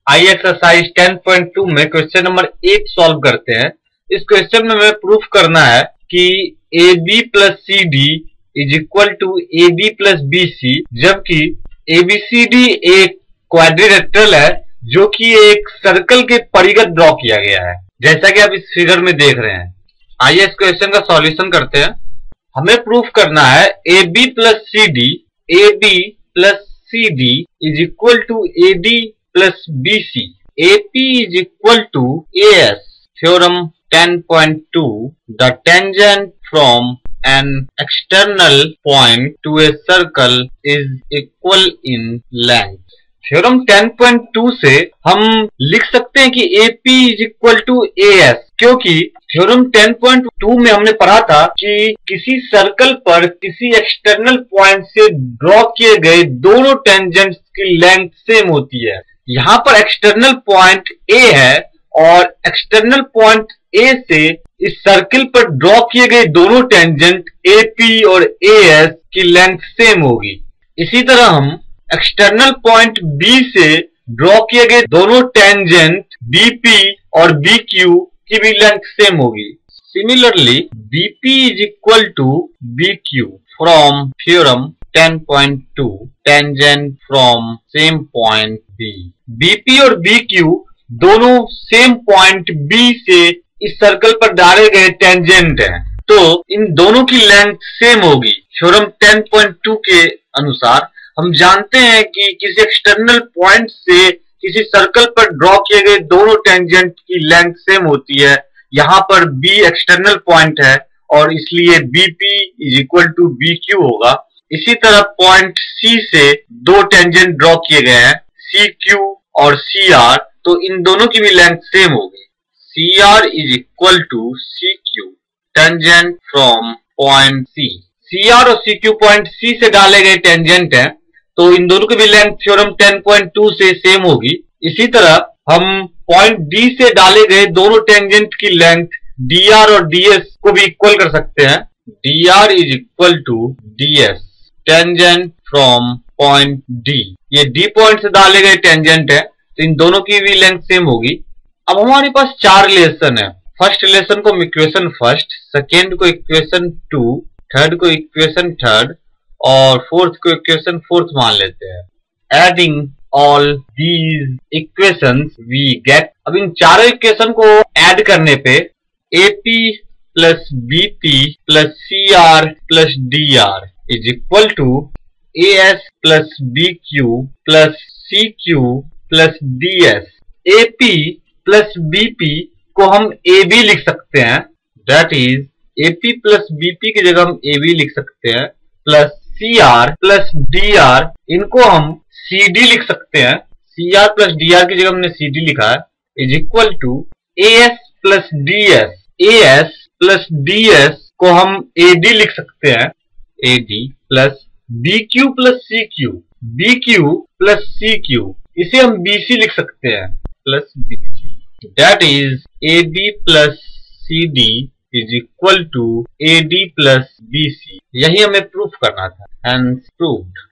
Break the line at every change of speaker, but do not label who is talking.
आई exercise 10.2 में question number 8 solve करते हैं। इस क्वेश्चन में हमें प्रूफ करना है कि A B plus C D is equal to A D plus B C, जबकि एबीसीडी एक क्वाड्रिलेटरल है जो कि एक सर्कल के परिगत ड्रॉ किया गया है, जैसा कि आप इस फिगर में देख रहे हैं। आइए इस क्वेश्चन का सॉल्यूशन करते हैं। हमें प्रूफ करना है A B plus C D, A B plus C D is equal to A D plus B C, A P is equal to A S. Theorem 10.2 the tangent from an external point to a circle is equal in length। Theorem 10.2 से हम लिख सकते हैं कि AP is equal to AS, क्योंकि theorem 10.2 में हमने पढ़ा था कि किसी सर्कल पर किसी एक्सटर्नल पॉइंट से ड्रॉ किए गए दोनों टेंजेंट्स की लेंथ सेम होती है। यहाँ पर एक्सटर्नल पॉइंट A है और एक्सटर्नल पॉइंट A से इस सर्किल पर ड्रॉ किए गए दोनों टेंजेंट AP और AS की लेंथ सेम होगी। इसी तरह हम एक्सटर्नल पॉइंट B से ड्रॉ किए गए दोनों टेंजेंट BP और BQ की भी लेंथ सेम होगी। Similarly BP is equal to BQ from theorem 10.2 tangent from same point B। BP और BQ दोनों सेम पॉइंट B से इस सर्कल पर डाले गए टेंजेंट हैं, तो इन दोनों की लेंथ सेम होगी। थ्योरम 10.2 के अनुसार हम जानते हैं कि किसी एक्सटर्नल पॉइंट से किसी सर्कल पर ड्रॉ किए गए दोनों टेंजेंट की लेंथ सेम होती है। यहाँ पर B एक्सटर्नल पॉइंट है और इसलिए BP is equal to BQ होगा। इसी तरह पॉइंट C से दो टेंजेंट ड्रॉ किए गए हैं, CQ और CR, तो इन दोनों की भी लेंथ सेम होगी। CR is equal to CQ tangent from point C। CR और CQ पॉइंट C से डाले गए टेंजेंट हैं, तो इन दोनों की भी लेंथ थ्योरम 10.2 से सेम होगी। इसी तरह हम पॉइंट D से डाले गए दोनों टेंजेंट की लेंथ DR और DS को भी इक्वल कर सकते हैं। DR is equal to DS tangent from point D। ये D पॉइंट से डाले गए टेंजेंट है, तो इन दोनों की भी लेंथ सेम होगी। अब हमारे पास चार रिलेशन है। फर्स्ट रिलेशन को हम इक्वेशन फर्स्ट, सेकेंड को इक्वेशन 2, थर्ड को इक्वेशन थर्ड और फोर्थ को इक्वेशन फोर्थ मान लेते हैं। Adding all these equations we get. अब इन चारों इक्वेशन को ऐड करने पे AP plus BP plus CR plus DR is equal to AS plus BQ plus CQ plus DS। AP plus BP को हम AB लिख सकते हैं, that is AP plus BP की जगह हम AB लिख सकते हैं, प्लस CR प्लस DR इनको हम CD लिख सकते हैं। CR प्लस DR की जगह हमने CD लिखा है, is equal to AS plus DS। AS plus DS को हम AD लिख सकते हैं, AD plus BQ plus CQ, BQ plus CQ इसे हम BC लिख सकते हैं, plus BC। That is AB plus CD is equal to AD plus BC। यही हमें प्रूफ करना था, hence proved।